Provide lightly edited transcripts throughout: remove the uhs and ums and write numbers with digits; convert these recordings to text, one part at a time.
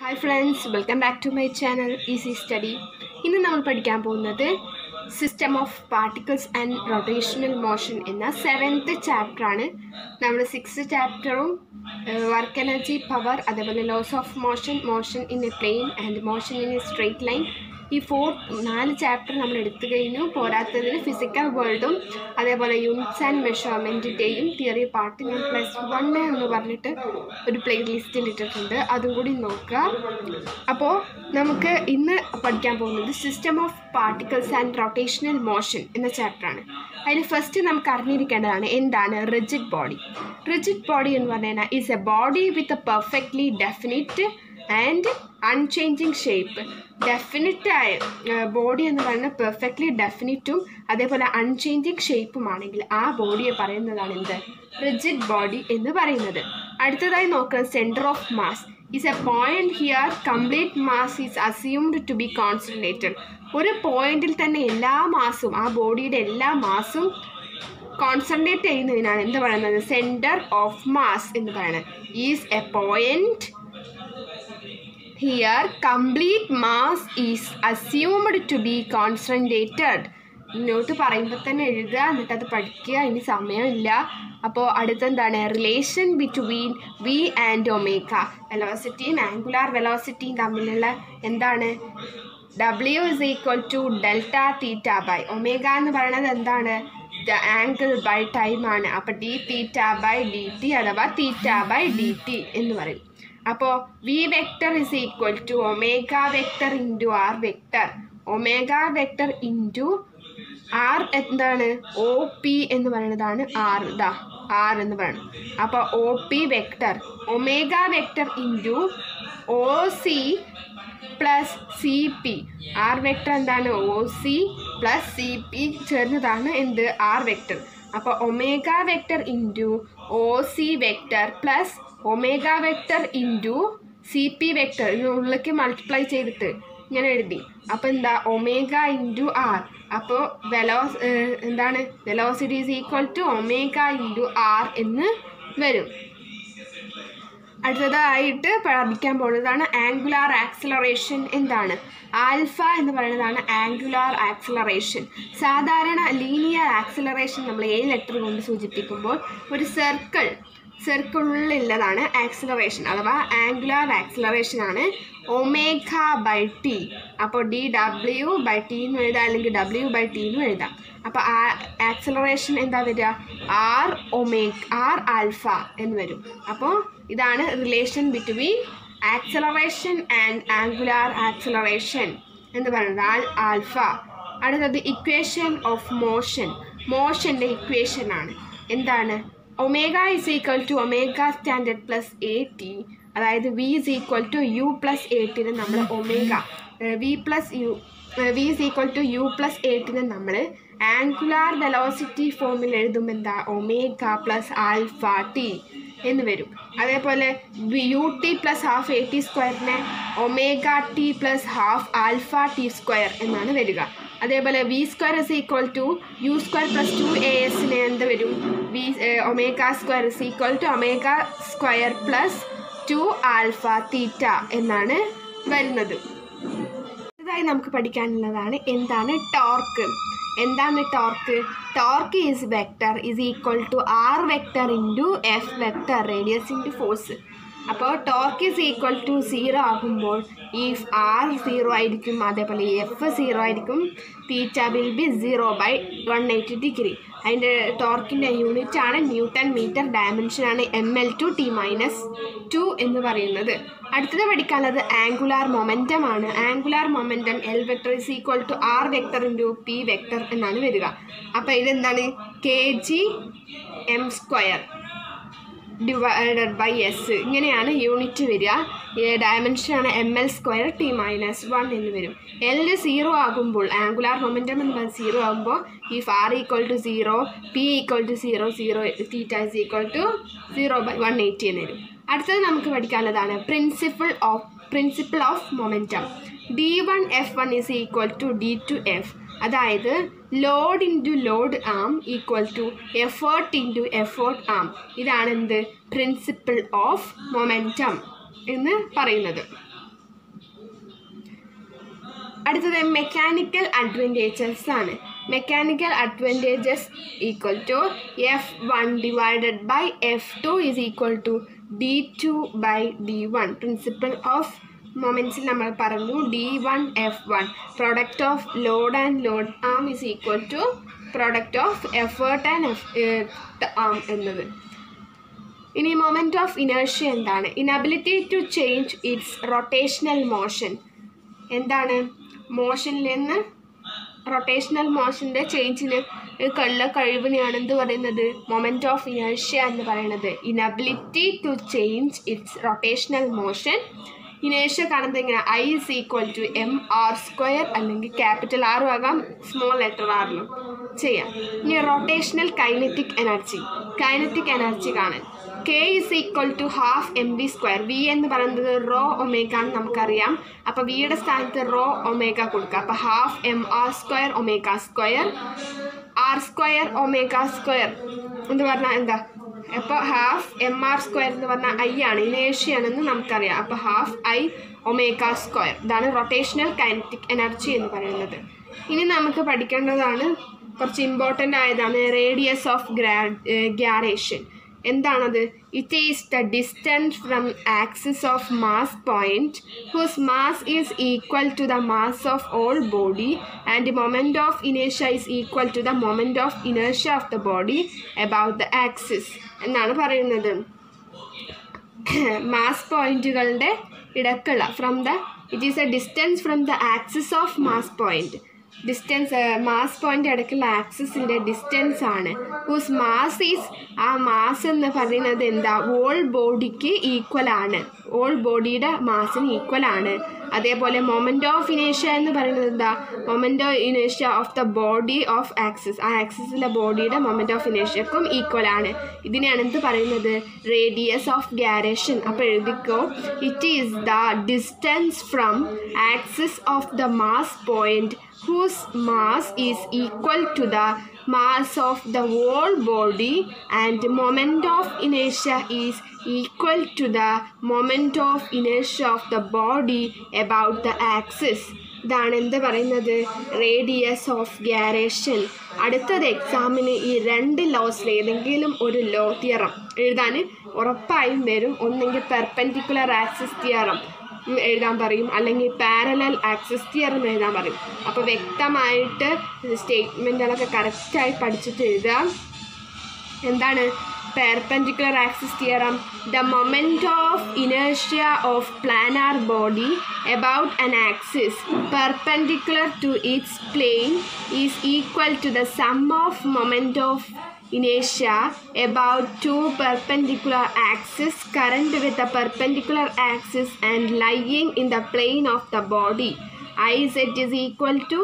Hi friends, welcome back to my channel Easy Study. ഇന്ന് നമ്മൾ പഠിക്കാൻ പോകുന്നത് system of particles and rotational motion എന്ന 7th ചാപ്റ്ററാണ്. നമ്മൾ 6th ചാപ്റ്ററും വർക്ക് എനർജി, പവർ, അതേപോലെ laws of motion, motion in a plane and motion in a straight line, ഈ 4 ചാപ്റ്റർ നമ്മൾ എടുത്തു കഴിഞ്ഞു. പോരാത്തതിന് ഫിസിക്കൽ വേൾഡും അതേപോലെ യൂണിറ്റ്സ് ആൻഡ് മെഷർമെൻറ്റിൻ്റെയും തിയറി പാർട്ട് ഞാൻ +1 എന്ന് പറഞ്ഞിട്ട് ഒരു പ്ലേ ലിസ്റ്റിൽ ഇട്ടിട്ടുണ്ട്, അതും കൂടി നോക്കുക. അപ്പോൾ നമുക്ക് ഇന്ന് പഠിക്കാൻ പോകുന്നത് system of particles and rotational motion എന്ന ചാപ്റ്ററാണ്. അതിൽ ഫസ്റ്റ് നമുക്ക് അറിഞ്ഞിരിക്കേണ്ടതാണ് എന്താണ് റിജിഡ് ബോഡി. റിജിഡ് ബോഡി എന്ന് പറഞ്ഞു കഴിഞ്ഞാൽ is a body with a perfectly definite and unchanging shape. ഡെഫിനിറ്റായ ബോഡി എന്ന് പറയുന്നത് പെർഫെക്റ്റ്ലി ഡെഫിനിറ്റും അതേപോലെ അൺചേഞ്ചിങ് ഷേപ്പുമാണെങ്കിൽ ആ ബോഡിയെ പറയുന്നതാണ് എന്ത് റിജിഡ് ബോഡി എന്ന് പറയുന്നത്. അടുത്തതായി നോക്കുന്നത് centre of mass is a point here complete mass is assumed to be concentrated. ഒരു പോയിന്റിൽ തന്നെ എല്ലാ മാസും, ആ ബോഡിയുടെ എല്ലാ മാസും കോൺസെൻട്രേറ്റ് ചെയ്യുന്നതിനാണ് എന്ത് പറയുന്നത് സെൻറ്റർ ഓഫ് മാസ് എന്ന് പറയുന്നത്. Is a point here complete mass is assumed to be concentrated. ഇങ്ങോട്ട് പറയുമ്പോൾ തന്നെ എഴുതുക, എന്നിട്ട് അത് പഠിക്കുക. ഇനി സമയമില്ല. അപ്പോൾ അടുത്തെന്താണ് relation between V and omega. വെലോസിറ്റിയും ആംഗുലാർ വെലോസിറ്റിയും തമ്മിലുള്ള എന്താണ് W is equal to delta theta by omega എന്ന് പറയുന്നത് എന്താണ് ദ ആംഗിൾ ബൈ ടൈം ആണ്. അപ്പോൾ d തീറ്റ ബൈ dt അഥവാ തീറ്റ ബൈ dt എന്ന് പറയും. അപ്പോൾ V vector is equal to omega vector into R vector. Omega vector into R എന്താണ് ഒ പി എന്ന് പറയുന്നതാണ് ആർ. ആർ എന്ന് പറയുന്നത്. അപ്പോൾ O P vector omega vector into O C plus C P. R vector എന്താണ് O C plus C P ചേർന്നതാണ് എന്ത് R vector. അപ്പോൾ omega vector into O C vector plus omega vector into C P vector ഇതിനുള്ളിലേക്ക് multiply ചെയ്തിട്ട് ഇങ്ങനെ എഴുതി. അപ്പോൾ എന്താ ഒമേഗ ഇൻറ്റു ആർ. അപ്പോൾ എന്താണ് velocity is equal to omega into R എന്ന് വരും. അടുത്തതായിട്ട് പഠിക്കാൻ പോകുന്നതാണ് ആംഗുലാർ ആക്സിലറേഷൻ. എന്താണ് ആൽഫ എന്ന് പറയുന്നതാണ് ആംഗുലാർ ആക്സിലറേഷൻ. സാധാരണ ലീനിയർ ആക്സിലറേഷൻ നമ്മൾ A ലെറ്റർ കൊണ്ട് സൂചിപ്പിക്കുമ്പോൾ ഒരു സർക്കിളിലുള്ളതാണ് ആക്സിലറേഷൻ അഥവാ ആംഗുലാർ ആക്സിലറേഷൻ ആണ് ഒമേഗ ബൈ ടി. അപ്പോൾ dw ബൈ ടി എന്ന് എഴുതാം, അല്ലെങ്കിൽ w ബൈ ടി എന്ന് എഴുതാം. അപ്പോൾ ആ ആക്സിലറേഷൻ എന്താ വരിക ആർ ആൽഫ എന്ന് വരും. അപ്പോൾ ഇതാണ് relation between acceleration and angular acceleration എന്ന് പറയുന്നത് ആൽഫ. അടുത്തത് ഇക്വേഷൻ ഓഫ് മോഷൻ. മോഷൻ്റെ ഇക്വേഷൻ ആണ് എന്താണ് omega is equal to omega standard plus A T. അതായത് V is equal to U plus A ടിന് നമ്മൾ omega V is equal to U plus A ടിന് നമ്മൾ ആംഗുലാർ വെലോസിറ്റി ഫോമിൽ എഴുതുമ്പോൾ എന്താ ഒമേഗ പ്ലസ് ആൽഫ ടി എന്ന് വരും. അതേപോലെ U T plus half A T സ്ക്വയറിനെ omega T plus half alpha T square എന്നാണ് വരിക. അതേപോലെ V square is equal to U square plus 2as എന്ത് വരും omega square is equal to omega square plus 2 alpha theta എന്നാണ് വരുന്നത്. ഇതായി നമുക്ക് പഠിക്കാനുള്ളതാണ് എന്താണ് ടോർക്ക്. എന്താണ് torque? Torque is vector is equal to R vector into F vector radius into force. അപ്പോൾ ടോർക്ക് ഈസ് ഈക്വൽ ടു 0 ആകുമ്പോൾ ഈ ആർ 0 ആയിരിക്കും, അതേപോലെ എഫ് 0 ആയിരിക്കും, theta will be 0 by 180 degree. അതിൻ്റെ ടോർക്കിൻ്റെ യൂണിറ്റ് ആണ് ന്യൂട്ടൺ മീറ്റർ, ഡയമെൻഷനാണ് mL/T-2 എന്ന് പറയുന്നത്. അടുത്തത് പഠിക്കാനുള്ളത് ആംഗുലാർ മൊമെൻറ്റം ആണ്. Angular momentum L vector is equal to R vector into P vector എന്നാണ് വരിക. അപ്പോൾ ഇതെന്താണ് kg/m² ഡിവൈഡഡ് ബൈ എസ് ഇങ്ങനെയാണ് യൂണിറ്റ് വരിക. ഡയമെൻഷനാണ് mL/T-1 എന്ന് വരും. L 0 ആകുമ്പോൾ ആംഗുലാർ മൊമെൻറ്റം എന്ന് പറയുന്നത് 0 ആകുമ്പോൾ ഈ r equal to 0, p equal to 0, theta is equal to 0 by 180 എന്ന് വരും. അടുത്തത് നമുക്ക് പഠിക്കാനുള്ളതാണ് principle of momentum. d1f1 is equal to d2f. അതായത് load into load arm equal to effort into effort arm. ഇതാണ് എന്ത് പ്രിൻസിപ്പിൾ ഓഫ് മൊമെൻറ്റം എന്ന് പറയുന്നത്. അടുത്തത് മെക്കാനിക്കൽ അഡ്വാൻറ്റേജസ് ആണ്. Mechanical advantages equal to F1 divided by F2 is equal to D2 by D1. Principle of മൊമെൻറ്റ്സിൽ നമ്മൾ പറഞ്ഞു D1 F1 product of load and load arm is equal to product of effort and arm എന്നത്. ഇനി moment of inertia എന്താണ്? Inability to change its rotational motion. എന്താണ്? മോഷനിൽ നിന്ന് rotational മോഷൻ്റെ ചേഞ്ചിന് കഴിവിനെയാണ് എന്ത് പറയുന്നത്? മൊമെൻറ്റ് ഓഫ് ഇനേർഷ്യ എന്ന് പറയുന്നത്. Inability to change its rotational motion. Inertia കാണുന്നത് എങ്ങനെ? I is equal to mr² അല്ലെങ്കിൽ ക്യാപിറ്റൽ ആറും ആകാം സ്മോൾ ലെറ്റർ ആറിലും ചെയ്യാം. ഇനി rotational kinetic energy. Kinetic energy കാണാൻ K is equal to half mv². V എന്ന് പറയുന്നത് റോ ഒമേഗ എന്ന് നമുക്കറിയാം. അപ്പോൾ വിയുടെ സ്ഥാനത്ത് റോ ഒമേഗ കൊടുക്കുക. അപ്പോൾ ഹാഫ് mr² ഒമേഗ² r² ഒമേഗ² എന്ന് പറഞ്ഞാൽ എന്താ? അപ്പോൾ ഹാഫ് mr² എന്ന് പറഞ്ഞാൽ I ആണ്, ഇനേർഷ്യയാണെന്ന് നമുക്കറിയാം. അപ്പോൾ ഹാഫ് I ഒമേഗ². ഇതാണ് റൊട്ടേഷണൽ കൈനറ്റിക് എനർജി എന്ന് പറയുന്നത്. ഇനി നമുക്ക് പഠിക്കേണ്ടതാണ്, കുറച്ച് ഇമ്പോർട്ടൻ്റ് ആയതാണ്, റേഡിയസ് ഓഫ് ഗ്യാരേഷൻ. എന്താണത്? It is the distance from axis of mass point whose mass is equal to the mass of all body and moment of inertia is equal to the moment of inertia of the body about the axis എന്നാണ് പറയുന്നത്. Mass പോയിന്റുകളുടെ ഇടക്കുള്ള it is a distance from the axis of mass point. Distance mass point ഇടയ്ക്കുള്ള ആക്സിസിൻ്റെ distance ആണ്. Whose mass is, ആ mass എന്ന് പറയുന്നത് എന്താ? ഓൾ ബോഡിക്ക് ഈക്വൽ ആണ്, ഓൾ ബോഡിയുടെ മാസിന് ഈക്വൽ ആണ്. അതേപോലെ മൊമെൻറ്റ് ഓഫ് ഇനേർഷ്യ എന്ന് പറയുന്നത് എന്താ? Moment of inertia of the body of axis, ആ ആക്സിസിലെ ബോഡിയുടെ മൊമെൻറ്റ് ഓഫ് ഇനേർഷ്യക്കും ഈക്വൽ ആണ്. ഇതിനെയാണ് എന്ത് പറയുന്നത്? Radius of gyration. അപ്പോൾ എഴുതിക്കോ, it is the distance from axis of the mass point whose mass is equal to the mass of the whole body and moment of inertia is equal to the moment of inertia of the body about the axis. ഇതാണ് എന്ത് പറയുന്നത്? Radius of gyration. അടുത്തത് എക്സാമിന് ഈ രണ്ട് ലോസിൽ ഏതെങ്കിലും ഒരു law theorem എഴുതാൻ ഉറപ്പായും വരും. ഒന്നെങ്കിൽ പെർപെൻഡിക്കുലർ ആക്സിസ് തിയറം എഴുതാൻ പറയും, അല്ലെങ്കിൽ പാരലൽ ആക്സിസ് തിയറം എഴുതാൻ പറയും. അപ്പോൾ വ്യക്തമായിട്ട് സ്റ്റേറ്റ്മെൻറ്റുകളൊക്കെ കറക്റ്റായി പഠിച്ചിട്ട് എഴുതുക. എന്താണ് perpendicular axis theorem? The moment of inertia of planar body about an axis perpendicular to its plane is equal to the sum of moment of inertia about two perpendicular axes current with the perpendicular axis and lying in the plane of the body. Iz is equal to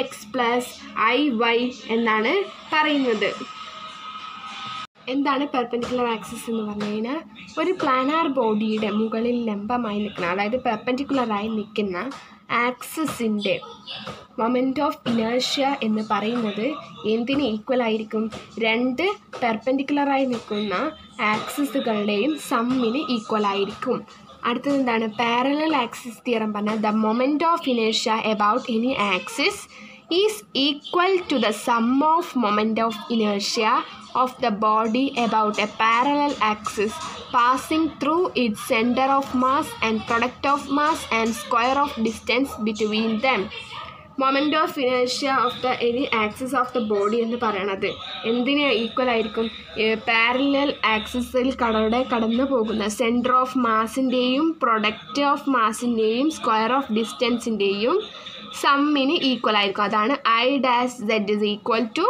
Ix plus Iy എന്നാണ് പറയുന്നത്. എന്താണ് perpendicular axis എന്ന് പറഞ്ഞു കഴിഞ്ഞാൽ? ഒരു planar ബോഡിയുടെ മുകളിൽ ലംബമായി നിൽക്കുന്ന, അതായത് പെർപെൻഡിക്കുലറായി നിൽക്കുന്ന ആക്സിസിൻ്റെ മൊമെൻറ്റ് ഓഫ് ഇനേർഷ്യ എന്ന് പറയുന്നത് എന്തിന് ഈക്വൽ ആയിരിക്കും? രണ്ട് പെർപെൻഡിക്കുലറായി നിൽക്കുന്ന ആക്സിസുകളുടെയും സമ്മിന് ഈക്വൽ ആയിരിക്കും. അടുത്തത് എന്താണ്? പാരലൽ ആക്സിസ് തിയറം പറഞ്ഞാൽ the moment of inertia about any axis is equal to the sum of moment of inertia of the body about a parallel axis passing through its center of mass and product of mass and square of distance between them. Moment of inertia of the any axis of the body എന്ന് പറയണത് എന്തിന് equal ആയിരിക്കും? Parallel ആക്സിസിൽ കടന്നു പോകുന്ന centre of മാസിൻ്റെയും product of മാസിൻ്റെയും square of ഡിസ്റ്റൻസിൻ്റെയും സമ്മിന് ഈക്വൽ ആയിരിക്കും. അതാണ് I-Z is equal to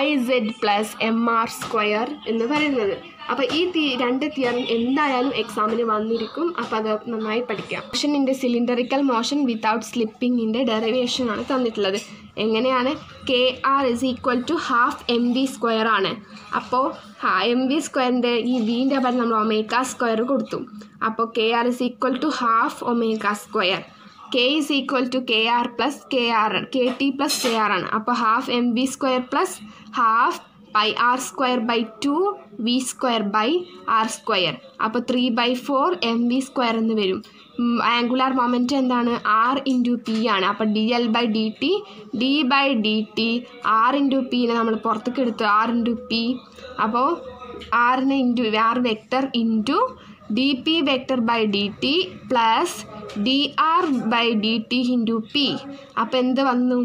Iz plus mr² എന്ന് പറയുന്നത്. അപ്പോൾ ഈ രണ്ട് തിയറി എന്തായാലും എക്സാമിന് വന്നിരിക്കും. അപ്പോൾ അത് നന്നായി പഠിക്കാം. മോഷനിൻ്റെ സിലിണ്ടറിക്കൽ മോഷൻ വിത്തൗട്ട് സ്ലിപ്പിങ്ങിൻ്റെ ഡെറിവേഷനാണ് തന്നിട്ടുള്ളത്. എങ്ങനെയാണ്? KR is equal to half mv² ആണ്. അപ്പോൾ mv² ഈ വീൻ്റെ പകരം നമ്മൾ ഒമേഗ² കൊടുത്തു. അപ്പോൾ KR is equal to half ഒമേഗ². K is equal to KR plus KR, KT plus KR ആണ്. അപ്പോൾ half mv² plus half πr² by 2 v² by r². അപ്പോൾ 3/4 mv² എന്ന് വരും. ആംഗുലാർ മൊമെൻറ്റം എന്താണ് ആർ ഇൻറ്റു പി ആണ്. അപ്പോൾ dl/dt d/dt ആർ ഇൻറ്റു പിനെ നമ്മൾ പുറത്തേക്ക് എടുത്തു ആർ ഇൻറ്റു പി. അപ്പോൾ ആറിന് into R vector into D P vector by D T plus D R by D T into P. അപ്പോൾ എന്ത് വന്നു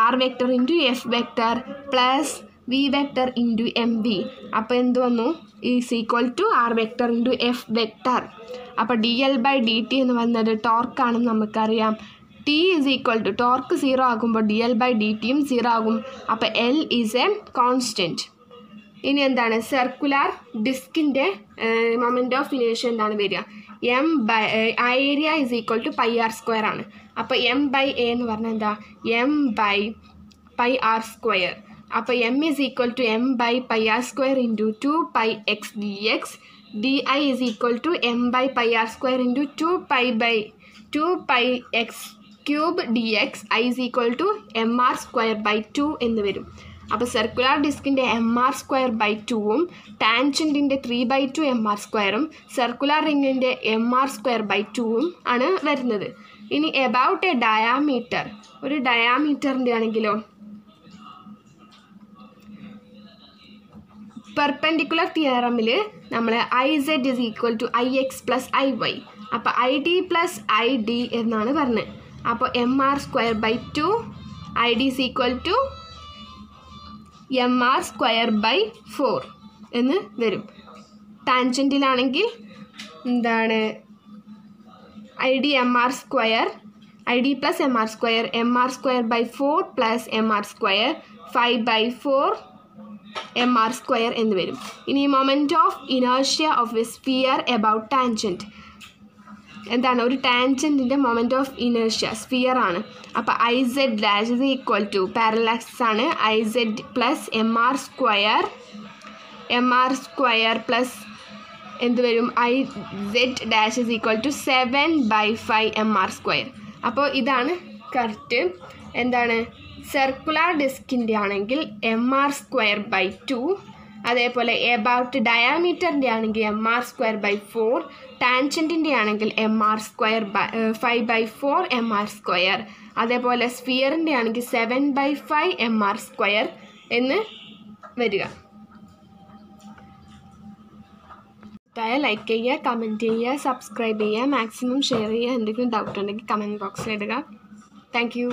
R vector into F vector plus V vector into M V. അപ്പോൾ എന്ത് വന്നു is equal to R vector into F vector. അപ്പോൾ dl/dt എന്ന് പറയുന്നത് ടോർക്കാണെന്ന് നമുക്കറിയാം. T is equal to torque 0 ആകുമ്പോൾ dl/dtയും 0 ആകും. അപ്പോൾ എൽ ഈസ് എ കോൺസ്റ്റൻറ്റ്. ഇനി എന്താണ് സർക്കുലർ ഡിസ്കിൻ്റെ മൊമെൻറ്റ് ഓഫ് ഇനേർഷ്യ എന്താണ് വരിക area is equal to πr² ആണ്. അപ്പോൾ m/a എന്ന് പറഞ്ഞാൽ എന്താ m/πr². അപ്പോൾ m is equal to m/πr² into 2πx dx. di is equal to m/πr² into 2πx³ dx. i is equal to mr²/2 എന്ന് വരും. അപ്പോൾ സർക്കുലർ ഡിസ്കിൻ്റെ mr²/2ഉം ടാൻജൻറ്റിൻ്റെ 3/2 mr²ഉം സർക്കുലർ റിങ്ങിൻ്റെ mr²/2ഉം ആണ് വരുന്നത്. ഇനി എബൌട്ട് എ ഡയാമീറ്റർ, ഒരു ഡയാമീറ്ററിൻ്റെ ആണെങ്കിലോ പെർപെൻഡിക്കുലർ തിയറമിൽ നമ്മൾ IZ is equal to IX plus IY. അപ്പോൾ ID പ്ലസ് ID എന്നാണ് പറഞ്ഞത്. അപ്പോൾ mr²/2 ID is equal to mr²/4 എന്ന് വരും. ടാൻജൻറ്റിലാണെങ്കിൽ എന്താണ് ID plus mr²/4 plus mr² 5/4 mr² എന്ന് വരും. ഇനി moment of inertia of a sphere about tangent എന്താണ് ഒരു ടാൻജൻറ്റിൻ്റെ മൊമെൻറ്റ് ഓഫ് ഇനേർഷ്യ സ്ഫിയർ ആണ്. അപ്പോൾ IZ dash is equal to parallax ആണ് IZ പ്ലസ് mr² പ്ലസ് എന്ത് വരും IZ dash is equal to 7/5 mr². അപ്പോൾ ഇതാണ് കറക്റ്റ്. എന്താണ് സർക്കുലർ ഡിസ്കിൻ്റെ ആണെങ്കിൽ mr²/2, അതേപോലെ എബൌട്ട് ഡയാമീറ്ററിൻ്റെ ആണെങ്കിൽ mr²/4, ടാൻജൻറ്റിൻ്റെ ആണെങ്കിൽ 5/4 mr², അതേപോലെ സ്ഫിയറിൻ്റെ ആണെങ്കിൽ 7/5 mr² എന്ന് വരിക. ലൈക്ക് ചെയ്യുക, കമൻറ്റ് ചെയ്യുക, സബ്സ്ക്രൈബ് ചെയ്യുക, മാക്സിമം ഷെയർ ചെയ്യുക. എന്തെങ്കിലും ഡൗട്ട് ഉണ്ടെങ്കിൽ കമൻറ്റ് ബോക്സിൽ ഇടുക. Thank you.